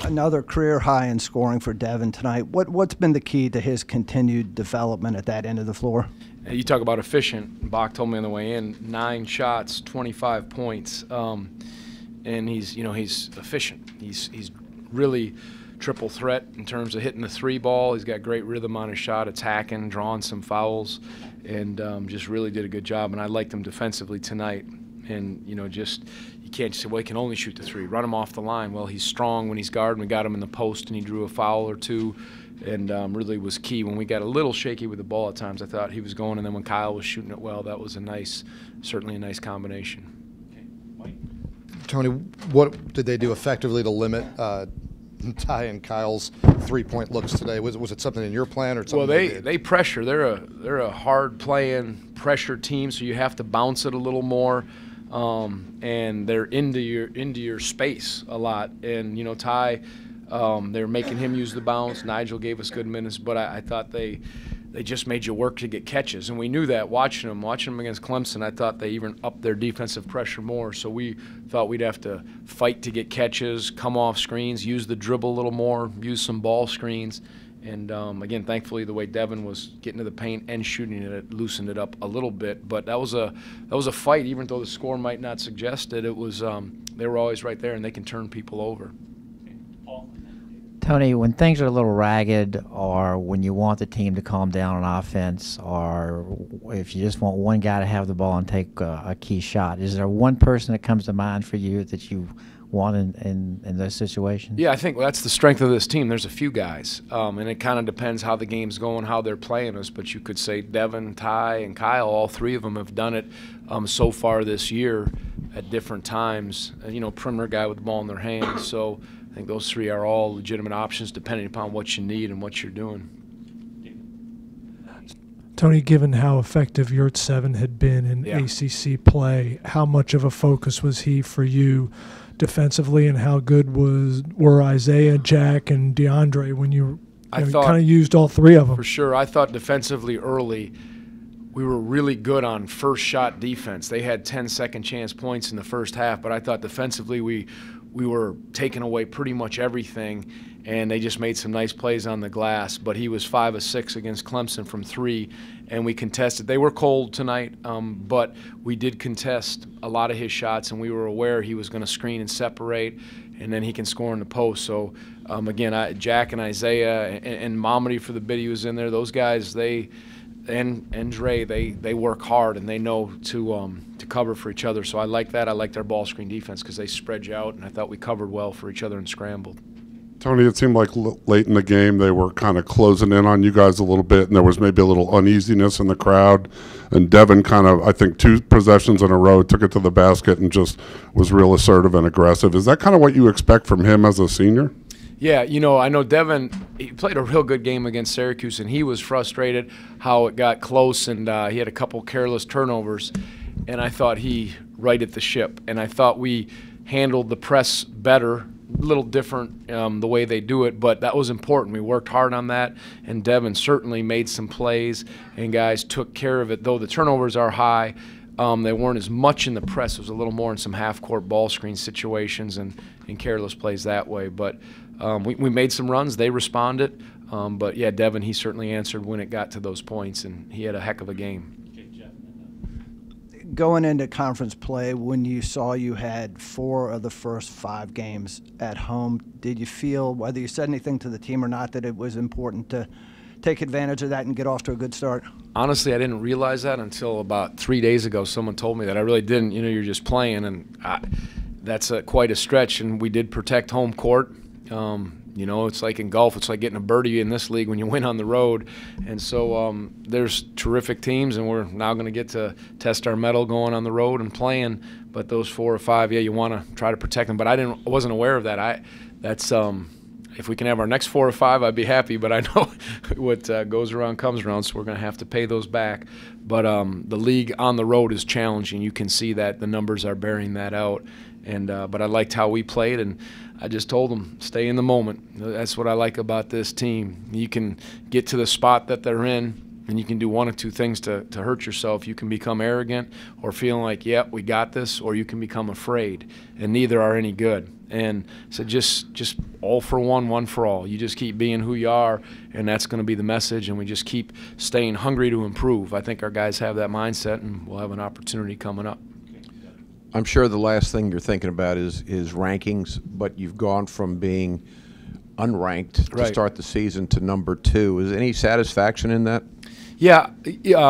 Another career high in scoring for Devin tonight. What's been the key to his continued development at that end of the floor? You talk about efficient. Bach told me on the way in, 9 shots, 25 points, and he's efficient. He's really triple threat in terms of hitting the 3 ball. He's got great rhythm on his shot, attacking, drawing some fouls, and just really did a good job. And I liked him defensively tonight. And just you can't just say, well, he can only shoot the 3. Run him off the line. Well, he's strong when he's guarding. We got him in the post, and he drew a foul or 2. And really was key. When we got a little shaky with the ball at times, I thought he was going, and then when Kyle was shooting it well, that was certainly a nice combination. Tony, what did they do effectively to limit Ty and Kyle's 3-point looks today? Was it something in your plan or something? Well, they pressure. They're a hard playing pressure team, so you have to bounce it a little more, and they're into your space a lot. And Ty. They're making him use the bounce. Nigel gave us good minutes, but I thought they just made you work to get catches, and we knew that watching them against Clemson. I thought they even upped their defensive pressure more, so we thought we'd have to fight to get catches, come off screens, use the dribble a little more, use some ball screens, and again, thankfully the way Devin was getting to the paint and shooting it loosened it up a little bit. But that was a fight, even though the score might not suggest it. It was they were always right there, and they can turn people over. Tony, when things are a little ragged, or when you want the team to calm down on offense, or if you just want one guy to have the ball and take a key shot, is there one person that comes to mind for you that you want in those situations? Yeah, I think that's the strength of this team. There's a few guys, and it kind of depends how the game's going, how they're playing us. But you could say Devin, Ty, and Kyle, all 3 of them have done it so far this year at different times. Perimeter guy with the ball in their hands. So I think those 3 are all legitimate options depending upon what you need and what you're doing. Tony, given how effective Yurt-7 had been in ACC play, how much of a focus was he for you defensively, and how good were Isaiah, Jack, and DeAndre when you kind of used all 3 of them? For sure. I thought defensively early we were really good on first shot defense. They had 10 second chance points in the first half, but I thought defensively we were taking away pretty much everything, and they just made some nice plays on the glass. But he was 5 of 6 against Clemson from 3, and we contested. They were cold tonight, but we did contest a lot of his shots, and we were aware he was going to screen and separate, and then he can score in the post. So, again, Jack and Isaiah and Mamadi for the bit he was in there, those guys, and Dre, they work hard, and they know to cover for each other. So I like that. I like their ball screen defense because they spread you out, and I thought we covered well for each other and scrambled. Tony, it seemed like late in the game they were kind of closing in on you guys a little bit, and there was maybe a little uneasiness in the crowd. And Devin kind of, I think, 2 possessions in a row, took it to the basket and just was real assertive and aggressive. Is that kind of what you expect from him as a senior? Yeah, I know Devin, he played a real good game against Syracuse, and he was frustrated how it got close, and he had a couple careless turnovers, and I thought he righted the ship, and I thought we handled the press better, a little different the way they do it, but that was important. We worked hard on that, and Devin certainly made some plays, and guys took care of it. Though the turnovers are high, they weren't as much in the press. It was a little more in some half-court ball screen situations and careless plays that way, but we made some runs. They responded. But, yeah, Devin, he certainly answered when it got to those points, and he had a heck of a game. Going into conference play, when you saw you had 4 of the first 5 games at home, did you feel, whether you said anything to the team or not, that it was important to take advantage of that and get off to a good start? Honestly, I didn't realize that until about 3 days ago. Someone told me that. I really didn't. You're just playing, and that's quite a stretch, and we did protect home court. It's like in golf, it's like getting a birdie in this league when you win on the road. And so there's terrific teams, and we're now going to get to test our mettle going on the road and playing. But those 4 or 5, yeah, you want to try to protect them. But I wasn't aware of that. If we can have our next 4 or 5, I'd be happy. But I know what goes around comes around, so we're going to have to pay those back. But the league on the road is challenging. You can see that the numbers are bearing that out. And but I liked how we played, and I just told them, stay in the moment. That's what I like about this team. You can get to the spot that they're in, And you can do one of two things to hurt yourself. You can become arrogant or feeling like, yep, we got this, or you can become afraid, and neither are any good. And so just all for one for all. You just keep being who you are, and that's going to be the message, and we just keep staying hungry to improve. I think our guys have that mindset, and we'll have an opportunity coming up. I'm sure the last thing you're thinking about is rankings, but you've gone from being unranked to start the season to number 2. Is there any satisfaction in that? Yeah,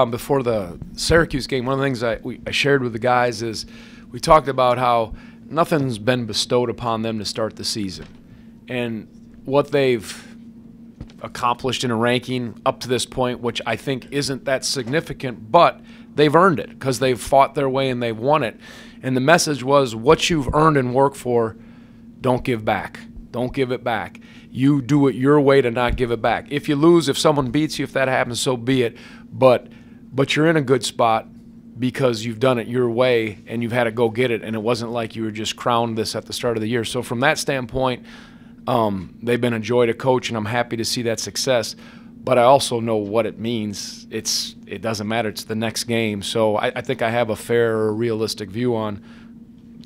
before the Syracuse game, one of the things I shared with the guys is we talked about how nothing's been bestowed upon them to start the season. And what they've accomplished in a ranking up to this point, which I think isn't that significant, but they've earned it because they've fought their way and they've won it. And the message was, what you've earned and worked for, don't give back. Don't give it back. You do it your way to not give it back. If you lose, if someone beats you, if that happens, so be it. But you're in a good spot because you've done it your way and you've had to go get it, and it wasn't like you were just crowned this at the start of the year. So from that standpoint, they've been a joy to coach, and I'm happy to see that success. But I also know what it means. It doesn't matter. It's the next game. So I think I have a fair or realistic view on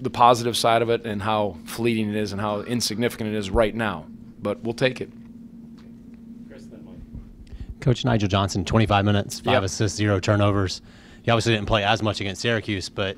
the positive side of it and how fleeting it is and how insignificant it is right now. But we'll take it. Coach Nigel Johnson, 25 minutes, 5 assists, 0 turnovers. He obviously didn't play as much against Syracuse, but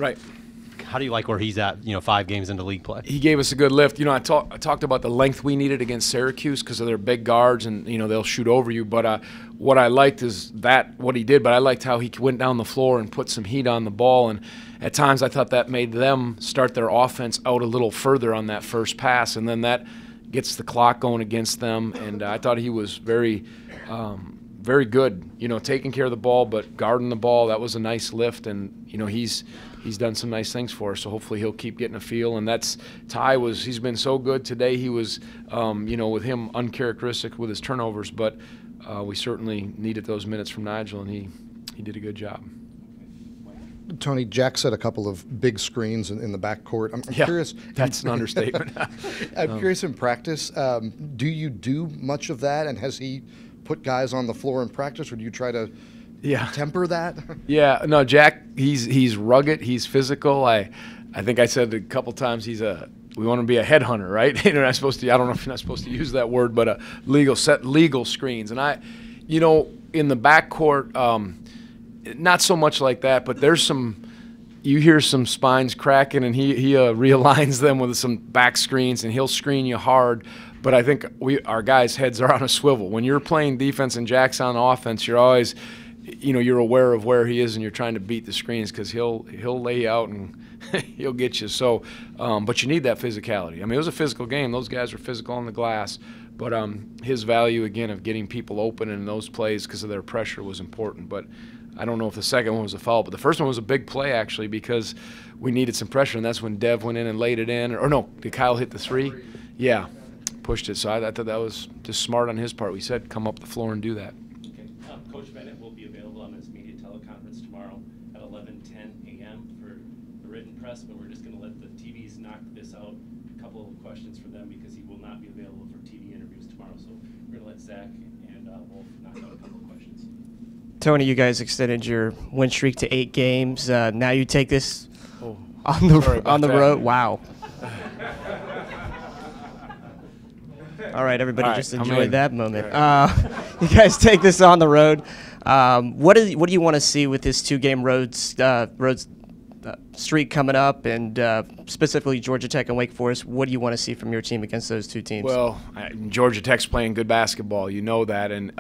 how do you like where he's at, 5 games into league play? He gave us a good lift. I talked about the length we needed against Syracuse because of their big guards and, they'll shoot over you. But what I liked is what he did, but I liked how he went down the floor and put some heat on the ball. And at times I thought that made them start their offense out a little further on that first pass, and then that gets the clock going against them. And I thought he was very good, taking care of the ball, but guarding the ball. That was a nice lift, and he's done some nice things for us. So hopefully he'll keep getting a feel. And he's been so good today. He was, with him uncharacteristic with his turnovers, but we certainly needed those minutes from Nigel, and he did a good job. Tony, Jack set a couple of big screens in the backcourt. I'm curious. That's an understatement. I'm curious in practice, do you do much of that, and has he put guys on the floor in practice, or do you try to temper that? Yeah, no, Jack, he's rugged, he's physical. I think I said a couple times we want to be a headhunter, right? You're not supposed to. I don't know if you're not supposed to use that word, but legal screens. And in the backcourt, not so much like that, but you hear some spines cracking, and he realigns them with some back screens, and he'll screen you hard. But I think our guys' heads are on a swivel. When you're playing defense and Jack's on offense, you're always, you're aware of where he is, and you're trying to beat the screens because he'll lay you out and he'll get you. So, but you need that physicality. It was a physical game. Those guys were physical on the glass. But his value, again, of getting people open in those plays because of their pressure was important. But I don't know if the second one was a foul, but the first one was a big play, actually, because we needed some pressure, and that's when Dev went in and laid it in. Or no, did Kyle hit the 3? Yeah, pushed it. So I thought that was just smart on his part. We said come up the floor and do that. Okay. Coach Bennett will be available on his media teleconference tomorrow at 11:10 a.m. for the written press, but we're just going to let the TVs knock this out. A couple of questions for them because he will not be available for TV interviews tomorrow. So we're going to let Zach and Wolf knock out a couple of questions. Tony, you guys extended your win streak to 8 games. Now you take this on the road. Wow. All right, everybody, just enjoy that moment. You guys take this on the road. What do you want to see with this 2-game road streak coming up, and specifically Georgia Tech and Wake Forest? What do you want to see from your team against those 2 teams? Well, Georgia Tech's playing good basketball. You know that, and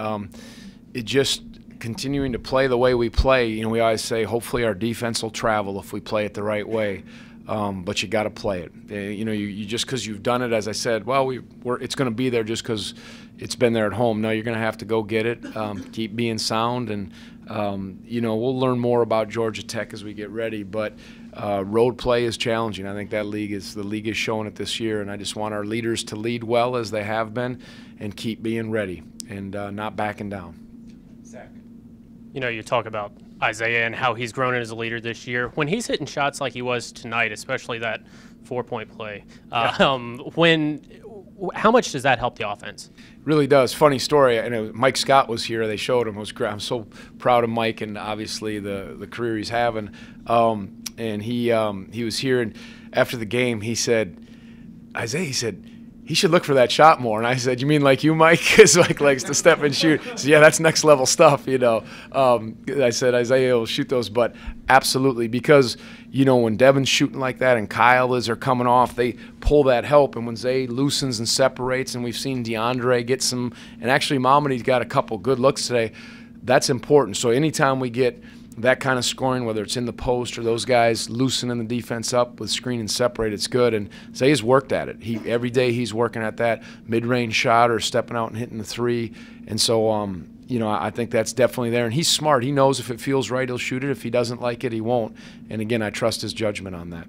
it just continuing to play the way we play. We always say hopefully our defense will travel if we play it the right way. But you got to play it. You just because you've done it, as I said, it's going to be there just because it's been there at home. No, you're going to have to go get it. Keep being sound, and we'll learn more about Georgia Tech as we get ready. But road play is challenging. I think the league is showing it this year, and I just want our leaders to lead well as they have been, and keep being ready and not backing down. Zach. You talk about Isaiah and how he's grown as a leader this year. When he's hitting shots like he was tonight, especially that 4-point play, How much does that help the offense? Really does. Funny story. I know Mike Scott was here. They showed him. It was great. I'm so proud of Mike and obviously the career he's having. And he was here, and after the game, he said, Isaiah, he said, he should look for that shot more. And I said, you mean like you, Mike? Because Mike likes to step and shoot. So, yeah, that's next level stuff, you know. I said, Isaiah will shoot those, but absolutely. Because, you know, when Devin's shooting like that and Kyle is are coming off, they pull that help. And when Zay loosens and separates, and we've seen DeAndre get some, and actually Mamadi's got a couple good looks today, that's important. So anytime we get that kind of scoring, whether it's in the post or those guys loosening the defense up with screen and separate, it's good. And Zay's worked at it. Every day he's working at that mid-range shot or stepping out and hitting the three. And so, you know, I think that's definitely there. And he's smart. He knows if it feels right, he'll shoot it. If he doesn't like it, he won't. And, again, I trust his judgment on that.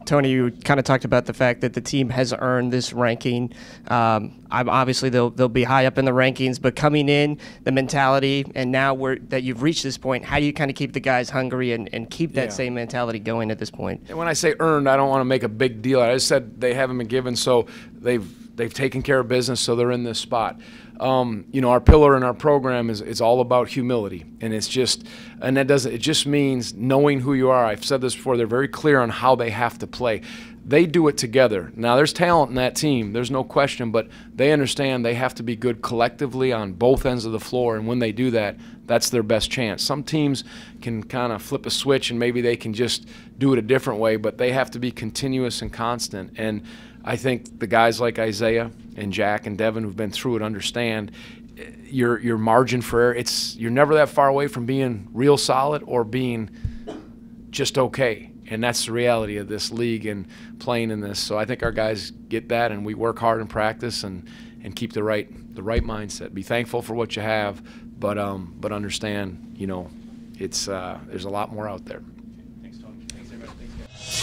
Tony, you kind of talked about the fact that the team has earned this ranking. Obviously, they'll be high up in the rankings, but coming in, the mentality, and now that you've reached this point, how do you kind of keep the guys hungry and keep that same mentality going at this point? And when I say earned, I don't want to make a big deal. I just said they haven't been given, so they've taken care of business, so they're in this spot. You know, our pillar in our program is all about humility, and it just means knowing who you are. I've said this before. They're very clear on how they have to play. They do it together. Now, there's talent in that team. There's no question, but they understand they have to be good collectively on both ends of the floor, and when they do that, that's their best chance. Some teams can kind of flip a switch, and maybe they can just do it a different way, but they have to be continuous and constant. And I think the guys like Isaiah and Jack and Devin who've been through it understand your margin for error. You're never that far away from being real solid or being just okay. And that's the reality of this league and playing in this. So I think our guys get that, and we work hard in practice and keep the right mindset. Be thankful for what you have, but understand, you know, there's a lot more out there. Thanks, Tony. Thanks, everybody. Thanks, guys.